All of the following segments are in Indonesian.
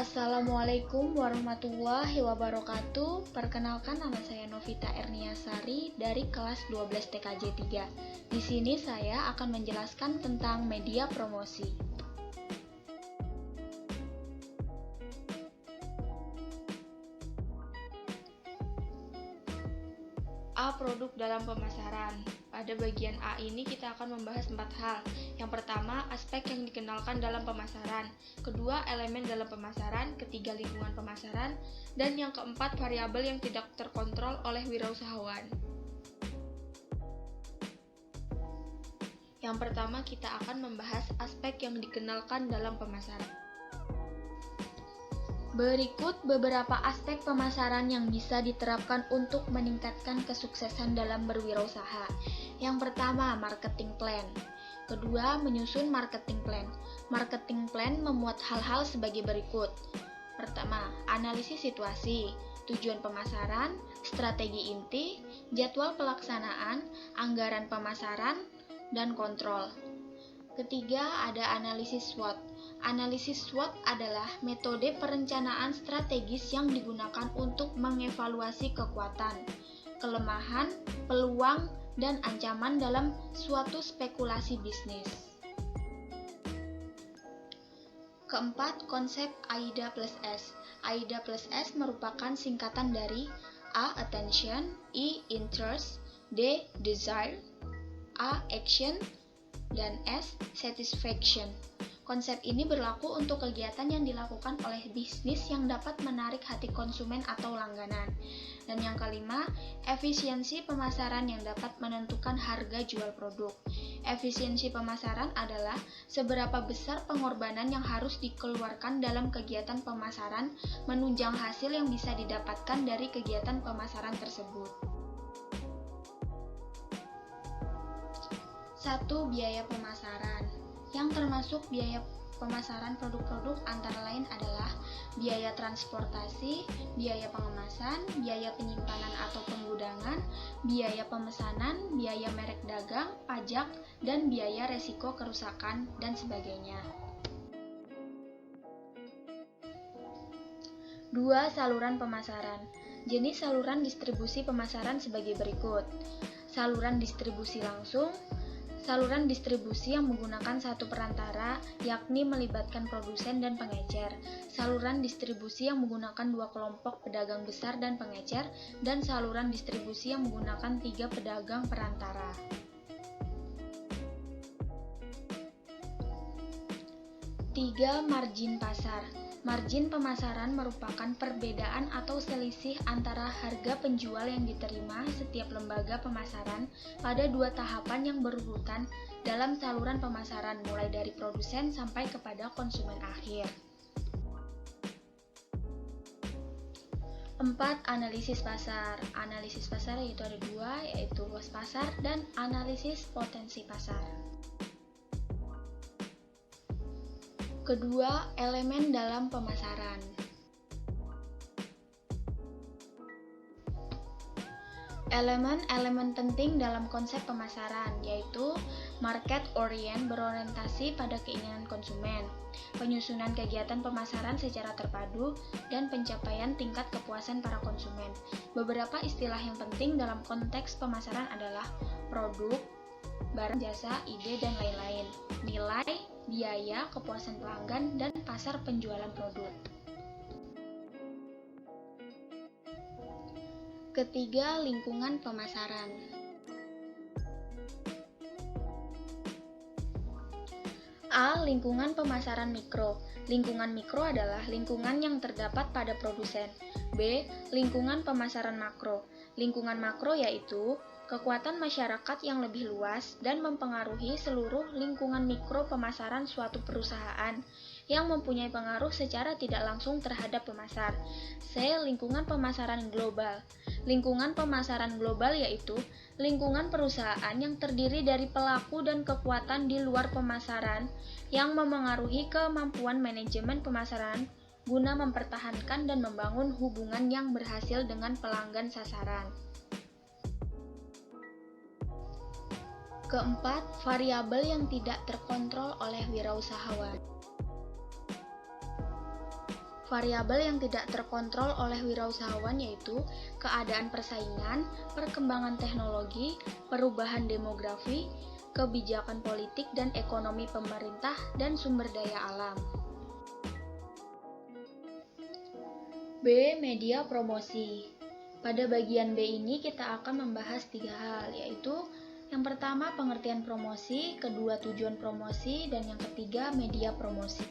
Assalamualaikum warahmatullahi wabarakatuh. Perkenalkan, nama saya Novita Erniasari dari kelas 12 TKJ 3. Di sini saya akan menjelaskan tentang media promosi. A. Produk dalam pemasaran. Pada bagian A ini kita akan membahas 4 hal. Yang pertama, aspek yang dikenalkan dalam pemasaran. Kedua, elemen dalam pemasaran. Ketiga, lingkungan pemasaran. Dan yang keempat, variabel yang tidak terkontrol oleh wirausahawan. Yang pertama, kita akan membahas aspek yang dikenalkan dalam pemasaran. Berikut beberapa aspek pemasaran yang bisa diterapkan untuk meningkatkan kesuksesan dalam berwirausaha. Yang pertama, marketing plan. Kedua, menyusun marketing plan. Marketing plan memuat hal-hal sebagai berikut. Pertama, analisis situasi, tujuan pemasaran, strategi inti, jadwal pelaksanaan, anggaran pemasaran, dan kontrol. Ketiga, ada analisis SWOT. Analisis SWOT adalah metode perencanaan strategis yang digunakan untuk mengevaluasi kekuatan, kelemahan, peluang, dan ancaman dalam suatu spekulasi bisnis. Keempat, konsep AIDA plus S. AIDA plus S merupakan singkatan dari A. Attention, E. Interest, D. Desire, A. Action, dan S. Satisfaction. Konsep ini berlaku untuk kegiatan yang dilakukan oleh bisnis yang dapat menarik hati konsumen atau langganan. Dan yang kelima, efisiensi pemasaran yang dapat menentukan harga jual produk. Efisiensi pemasaran adalah seberapa besar pengorbanan yang harus dikeluarkan dalam kegiatan pemasaran menunjang hasil yang bisa didapatkan dari kegiatan pemasaran tersebut. 1. Biaya pemasaran. Yang termasuk biaya pemasaran produk-produk antara lain adalah biaya transportasi, biaya pengemasan, biaya penyimpanan atau penggudangan, biaya pemesanan, biaya merek dagang, pajak, dan biaya resiko kerusakan, dan sebagainya. 2. Saluran pemasaran. Jenis saluran distribusi pemasaran sebagai berikut. Saluran distribusi langsung. Saluran distribusi yang menggunakan satu perantara, yakni melibatkan produsen dan pengecer. Saluran distribusi yang menggunakan dua kelompok pedagang besar dan pengecer, dan saluran distribusi yang menggunakan 3 pedagang perantara. 3. Margin pasar. Margin pemasaran merupakan perbedaan atau selisih antara harga penjual yang diterima setiap lembaga pemasaran pada 2 tahapan yang berurutan dalam saluran pemasaran, mulai dari produsen sampai kepada konsumen akhir. 4. Analisis pasar. Analisis pasar yaitu ada 2, yaitu luas pasar dan analisis potensi pasar. Kedua, elemen dalam pemasaran. Elemen-elemen penting dalam konsep pemasaran yaitu market orient, berorientasi pada keinginan konsumen, penyusunan kegiatan pemasaran secara terpadu, dan pencapaian tingkat kepuasan para konsumen. Beberapa istilah yang penting dalam konteks pemasaran adalah produk, barang, jasa, ide, dan lain-lain, nilai, biaya, kepuasan pelanggan, dan pasar penjualan produk. Ketiga, lingkungan pemasaran. A. Lingkungan pemasaran mikro. Lingkungan mikro adalah lingkungan yang terdapat pada produsen. B. Lingkungan pemasaran makro. Lingkungan makro yaitu kekuatan masyarakat yang lebih luas dan mempengaruhi seluruh lingkungan mikro pemasaran suatu perusahaan yang mempunyai pengaruh secara tidak langsung terhadap pemasar. C. Lingkungan pemasaran global. Lingkungan pemasaran global yaitu lingkungan perusahaan yang terdiri dari pelaku dan kekuatan di luar pemasaran yang memengaruhi kemampuan manajemen pemasaran guna mempertahankan dan membangun hubungan yang berhasil dengan pelanggan sasaran. Keempat, variabel yang tidak terkontrol oleh wirausahawan. Variabel yang tidak terkontrol oleh wirausahawan yaitu keadaan persaingan, perkembangan teknologi, perubahan demografi, kebijakan politik dan ekonomi pemerintah, dan sumber daya alam. B. Media promosi. Pada bagian B ini kita akan membahas 3 hal, yaitu yang pertama pengertian promosi, kedua tujuan promosi, dan yang ketiga media promosi.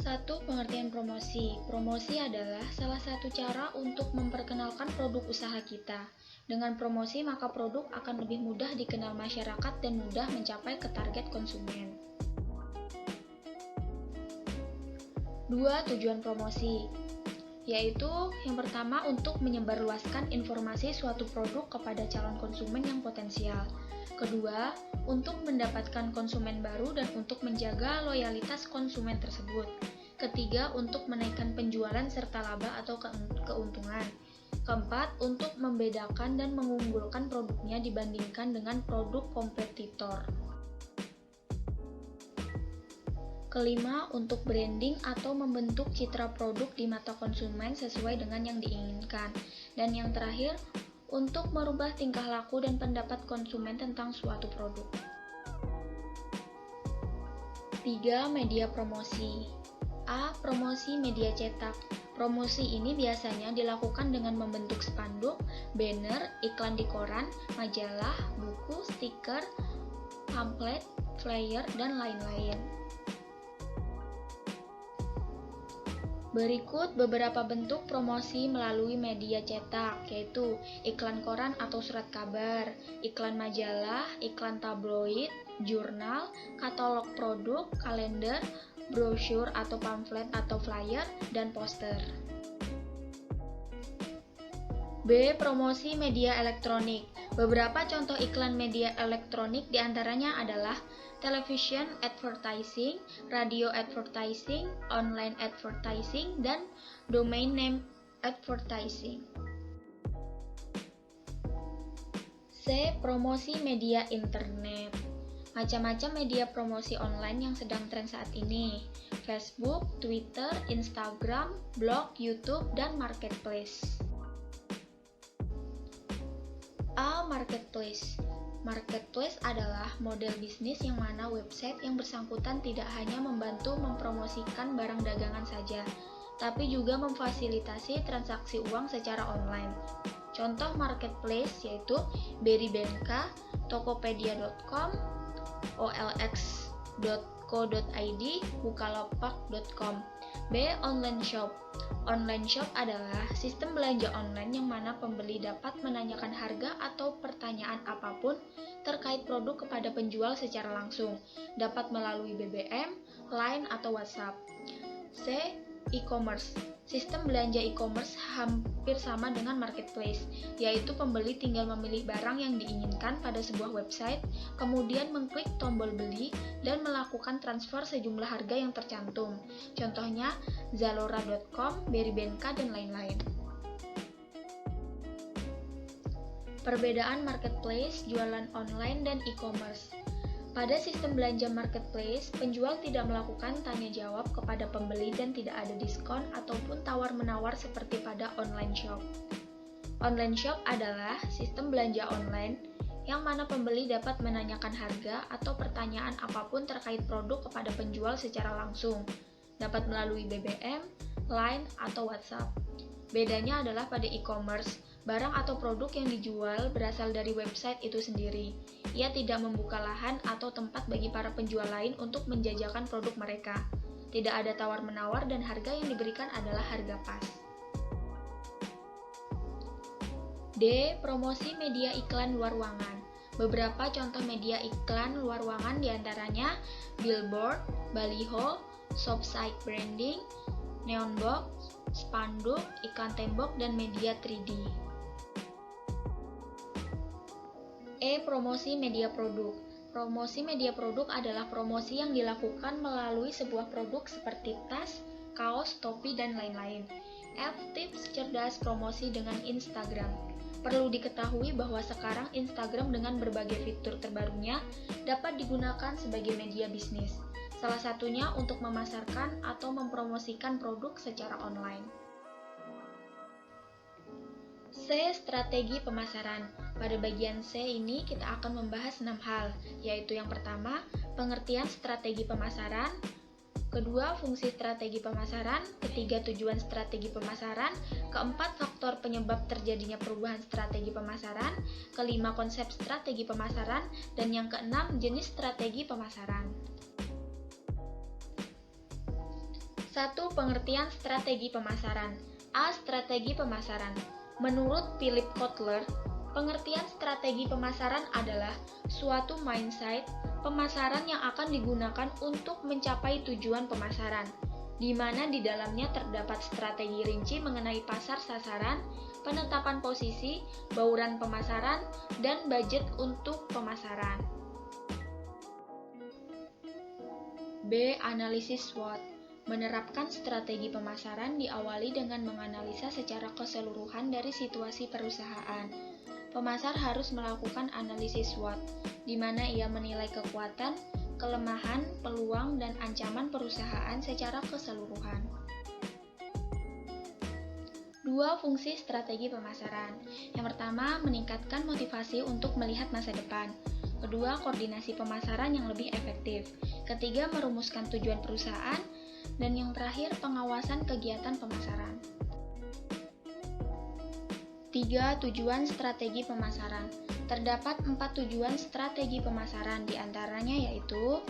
1. Pengertian promosi. Promosi adalah salah satu cara untuk memperkenalkan produk usaha kita. Dengan promosi, maka produk akan lebih mudah dikenal masyarakat dan mudah mencapai ke target konsumen. 2. Tujuan promosi, yaitu yang pertama untuk menyebarluaskan informasi suatu produk kepada calon konsumen yang potensial. Kedua, untuk mendapatkan konsumen baru dan untuk menjaga loyalitas konsumen tersebut. Ketiga, untuk menaikkan penjualan serta laba atau keuntungan. Keempat, untuk membedakan dan mengunggulkan produknya dibandingkan dengan produk kompetitor. Kelima, untuk branding atau membentuk citra produk di mata konsumen sesuai dengan yang diinginkan. Dan yang terakhir, untuk merubah tingkah laku dan pendapat konsumen tentang suatu produk. 3. Media promosi. A. Promosi media cetak. Promosi ini biasanya dilakukan dengan membentuk spanduk, banner, iklan di koran, majalah, buku, stiker, pamflet, flyer, dan lain-lain. Berikut beberapa bentuk promosi melalui media cetak, yaitu iklan koran atau surat kabar, iklan majalah, iklan tabloid, jurnal, katalog produk, kalender, brosur atau pamflet atau flyer, dan poster. B. Promosi media elektronik. Beberapa contoh iklan media elektronik diantaranya adalah television advertising, radio advertising, online advertising, dan domain name advertising. C. Promosi media internet. Macam-macam media promosi online yang sedang tren saat ini: Facebook, Twitter, Instagram, blog, YouTube, dan marketplace. A. Marketplace. Marketplace adalah model bisnis yang mana website yang bersangkutan tidak hanya membantu mempromosikan barang dagangan saja, tapi juga memfasilitasi transaksi uang secara online. Contoh marketplace yaitu Berrybenka, Tokopedia.com, olx.co.id, bukalapak.com. B. Online shop. Online shop adalah sistem belanja online yang mana pembeli dapat menanyakan harga atau pertanyaan apapun terkait produk kepada penjual secara langsung, dapat melalui BBM, Line, atau WhatsApp. C. E-commerce. Sistem belanja e-commerce hampir sama dengan marketplace, yaitu pembeli tinggal memilih barang yang diinginkan pada sebuah website, kemudian mengklik tombol beli, dan melakukan transfer sejumlah harga yang tercantum. Contohnya Zalora.com, Berrybenka, dan lain-lain. Perbedaan marketplace, jualan online, dan e-commerce. Pada sistem belanja marketplace, penjual tidak melakukan tanya jawab kepada pembeli dan tidak ada diskon ataupun tawar-menawar seperti pada online shop. Online shop adalah sistem belanja online yang mana pembeli dapat menanyakan harga atau pertanyaan apapun terkait produk kepada penjual secara langsung, dapat melalui BBM, Line, atau WhatsApp. Bedanya adalah pada e-commerce, barang atau produk yang dijual berasal dari website itu sendiri. Ia tidak membuka lahan atau tempat bagi para penjual lain untuk menjajakan produk mereka. Tidak ada tawar-menawar dan harga yang diberikan adalah harga pas. D. Promosi media iklan luar ruangan. Beberapa contoh media iklan luar ruangan diantaranya billboard, baliho, shop site branding, neon box, spanduk, iklan tembok, dan media 3D. E. Promosi media produk. Promosi media produk adalah promosi yang dilakukan melalui sebuah produk seperti tas, kaos, topi, dan lain-lain. F. Tips cerdas promosi dengan Instagram. Perlu diketahui bahwa sekarang Instagram dengan berbagai fitur terbarunya dapat digunakan sebagai media bisnis, salah satunya untuk memasarkan atau mempromosikan produk secara online. C. Strategi pemasaran. Pada bagian C ini kita akan membahas 6 hal, yaitu yang pertama, pengertian strategi pemasaran, kedua, fungsi strategi pemasaran, ketiga, tujuan strategi pemasaran, keempat, faktor penyebab terjadinya perubahan strategi pemasaran, kelima, konsep strategi pemasaran, dan yang keenam, jenis strategi pemasaran. 1. Pengertian strategi pemasaran. A. Strategi pemasaran. Menurut Philip Kotler, pengertian strategi pemasaran adalah suatu mindset pemasaran yang akan digunakan untuk mencapai tujuan pemasaran, di mana di dalamnya terdapat strategi rinci mengenai pasar sasaran, penetapan posisi, bauran pemasaran, dan budget untuk pemasaran. B. Analisis SWOT. Menerapkan strategi pemasaran diawali dengan menganalisa secara keseluruhan dari situasi perusahaan. Pemasar harus melakukan analisis SWOT, di mana ia menilai kekuatan, kelemahan, peluang, dan ancaman perusahaan secara keseluruhan. 2. Fungsi strategi pemasaran. Yang pertama, meningkatkan motivasi untuk melihat masa depan. Kedua, koordinasi pemasaran yang lebih efektif. Ketiga, merumuskan tujuan perusahaan. Dan yang terakhir, pengawasan kegiatan pemasaran. 3. Tujuan strategi pemasaran. Terdapat 4 tujuan strategi pemasaran, diantaranya yaitu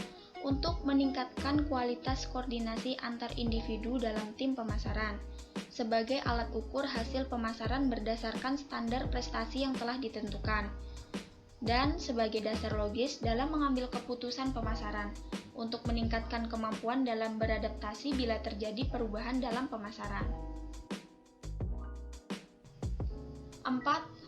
untuk meningkatkan kualitas koordinasi antar individu dalam tim pemasaran, sebagai alat ukur hasil pemasaran berdasarkan standar prestasi yang telah ditentukan, dan sebagai dasar logis dalam mengambil keputusan pemasaran, untuk meningkatkan kemampuan dalam beradaptasi bila terjadi perubahan dalam pemasaran. 4.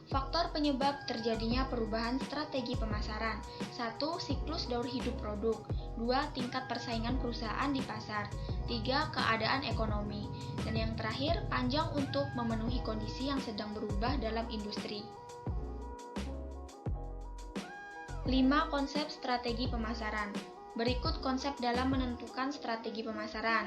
Faktor penyebab terjadinya perubahan strategi pemasaran. 1. Siklus daur hidup produk. 2. Tingkat persaingan perusahaan di pasar. 3. Keadaan ekonomi. Dan yang terakhir, panjang untuk memenuhi kondisi yang sedang berubah dalam industri. 5. Konsep strategi pemasaran. Berikut konsep dalam menentukan strategi pemasaran.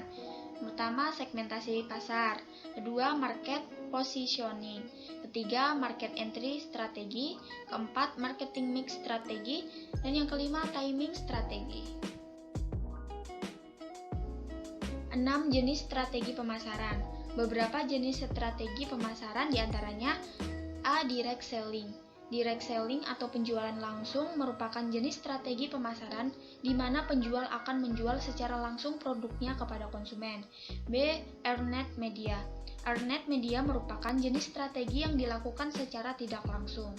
Pertama, segmentasi pasar. Kedua, market positioning. Ketiga, market entry strategi. Keempat, marketing mix strategi. Dan yang kelima, timing strategi. 6. Jenis strategi pemasaran. Beberapa jenis strategi pemasaran diantaranya A. Direct selling. Direct selling atau penjualan langsung merupakan jenis strategi pemasaran di mana penjual akan menjual secara langsung produknya kepada konsumen. B. Earned media. Earned media merupakan jenis strategi yang dilakukan secara tidak langsung.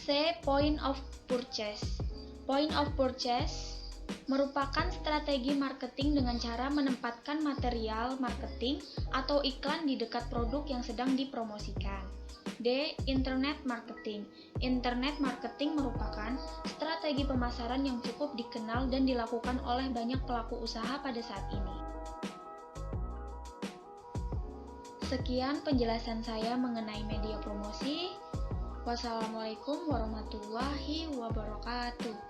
C. Point of purchase. Point of purchase merupakan strategi marketing dengan cara menempatkan material marketing atau iklan di dekat produk yang sedang dipromosikan. D. Internet marketing. Internet marketing merupakan strategi pemasaran yang cukup dikenal dan dilakukan oleh banyak pelaku usaha pada saat ini. Sekian penjelasan saya mengenai media promosi. Wassalamualaikum warahmatullahi wabarakatuh.